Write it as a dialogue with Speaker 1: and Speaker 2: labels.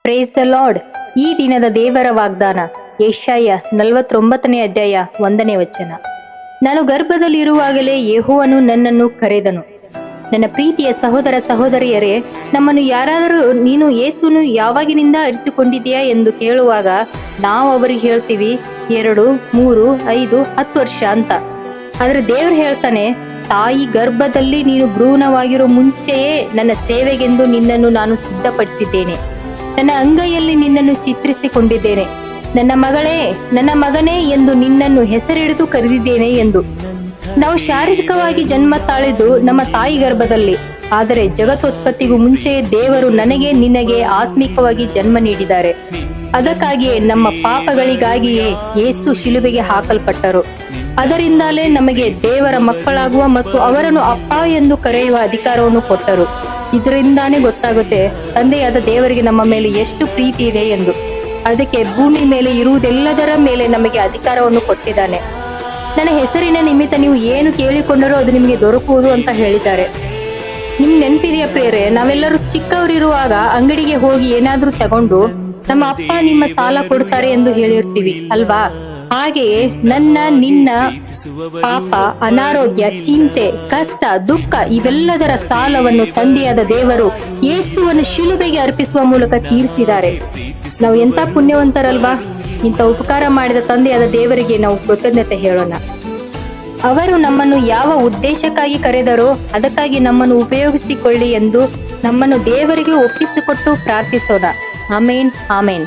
Speaker 1: Praise the lord. ಈ ದಿನದ ದೇವರ ವಾಗ್ದಾನ ಯೆಶಾಯ 49ನೇ ಅಧ್ಯಾಯ 1ನೇ ವಚನ. ನಾನು ಗರ್ಭದಲ್ಲಿರುವಾಗಲೇ ಯೆಹೋವನು ನನ್ನನ್ನು ಕರೆದನು. ನನ್ನ ಪ್ರೀತಿಯ ಸಹೋದರ ಸಹೋದರಿಯರೇ, ನಮ್ಮನ್ನು ಯಾರಾದರೂ ನೀನು ಯೇಸುನು ಯಾವಾಗಿನಿಂದ ಅರಿತುಕೊಂಡಿದೆಯಾ ಎಂದು ಕೇಳುವಾಗ ನಾವು ಅವರಿಗೆ ಹೇಳ್ತೀವಿ 2, 3, 5, 10 ವರ್ಷ ಅಂತ. ಆದ್ರೆ ದೇವ್ರು ಹೇಳ್ತಾನೆ, ತಾಯಿ ಗರ್ಭದಲ್ಲಿ ನೀನು ಭ್ರೂಣವಾಗಿರೋ ಮುಂಚೆಯೇ ನನ್ನ ಸೇವೆಗೆಂದು ನಿನ್ನನ್ನು ನಾನು ಸಿದ್ಧಪಡಿಸಿದ್ದೇನೆ. ನನ್ನ ಅಂಗೈಯಲ್ಲಿ ನಿನ್ನನ್ನು ಚಿತ್ರಿಸಿಕೊಂಡಿದ್ದೇನೆ. ನನ್ನ ಮಗಳೇ, ನನ್ನ ಮಗನೇ ಎಂದು ನಿನ್ನನ್ನು ಹೆಸರಿಡಿದು ಕರೆದಿದ್ದೇನೆ ಎಂದು. ನಾವು ಶಾರೀರಿಕವಾಗಿ ಜನ್ಮ ತಾಳಿದ್ದು ನಮ್ಮ ತಾಯಿ ಗರ್ಭದಲ್ಲಿ. ಆದರೆ ಜಗತ್ತೋತ್ಪತ್ತಿಗೂ ಮುಂಚೆಯೇ ದೇವರು ನನಗೆ ನಿನಗೆ ಆತ್ಮಿಕವಾಗಿ ಜನ್ಮ ನೀಡಿದ್ದಾರೆ. ಅದಕ್ಕಾಗಿಯೇ ನಮ್ಮ ಪಾಪಗಳಿಗಾಗಿಯೇ ಯೇಸು ಶಿಲುಬೆಗೆ ಹಾಕಲ್ಪಟ್ಟರು. ಅದರಿಂದಲೇ ನಮಗೆ ದೇವರ ಮಕ್ಕಳಾಗುವ ಮತ್ತು ಅವರನ್ನು ಅಪ್ಪ ಎಂದು ಕರೆಯುವ ಅಧಿಕಾರವನ್ನು ಕೊಟ್ಟರು. ಇದರಿಂದಾನೇ ಗೊತ್ತಾಗುತ್ತೆ ತಂದೆಯಾದ ದೇವರಿಗೆ ನಮ್ಮ ಮೇಲೆ ಎಷ್ಟು ಪ್ರೀತಿ ಇದೆ ಎಂದು. ಅದಕ್ಕೆ ಭೂಮಿ ಮೇಲೆ ಇರುವುದೆಲ್ಲದರ ಮೇಲೆ ನಮಗೆ ಅಧಿಕಾರವನ್ನು ಕೊಟ್ಟಿದ್ದಾನೆ. ನನ್ನ ಹೆಸರಿನ ನಿಮಿತ್ತ ನೀವು ಏನು ಕೇಳಿಕೊಂಡರೂ ಅದು ನಿಮಗೆ ದೊರಕುವುದು ಅಂತ ಹೇಳಿದ್ದಾರೆ. ನಿಮ್ ನೆನಪಿದೆಯಾ ಪ್ರಿಯರೇ, ನಾವೆಲ್ಲರೂ ಚಿಕ್ಕವರಿರುವಾಗ ಅಂಗಡಿಗೆ ಹೋಗಿ ಏನಾದ್ರೂ ತಗೊಂಡು ನಮ್ಮ ಅಪ್ಪ ನಿಮ್ಮ ಸಾಲ ಕೊಡ್ತಾರೆ ಎಂದು ಹೇಳಿರ್ತೀವಿ ಅಲ್ವಾ? ಹಾಗೆಯೇ ನನ್ನ ನಿನ್ನ ಪಾಪ, ಅನಾರೋಗ್ಯ, ಚಿಂತೆ, ಕಷ್ಟ, ದುಃಖ ಇವೆಲ್ಲದರ ಸಾಲವನ್ನು ತಂದೆಯಾದ ದೇವರು ಯೇಸುವನ್ನು ಶಿಲುಬೆಗೆ ಅರ್ಪಿಸುವ ಮೂಲಕ ತೀರಿಸಿದ್ದಾರೆ. ನಾವು ಎಂತ ಪುಣ್ಯವಂತರಲ್ವಾ? ಇಂಥ ಉಪಕಾರ ಮಾಡಿದ ತಂದೆಯಾದ ದೇವರಿಗೆ ನಾವು ಕೃತಜ್ಞತೆ ಹೇಳೋಣ. ಅವರು ನಮ್ಮನ್ನು ಯಾವ ಉದ್ದೇಶಕ್ಕಾಗಿ ಕರೆದರೋ ಅದಕ್ಕಾಗಿ ನಮ್ಮನ್ನು ಉಪಯೋಗಿಸಿಕೊಳ್ಳಿ ಎಂದು ನಮ್ಮನ್ನು ದೇವರಿಗೆ ಒಪ್ಪಿಸಿಕೊಟ್ಟು ಪ್ರಾರ್ಥಿಸೋಣ. ಆಮೇನ್, ಆಮೇನ್.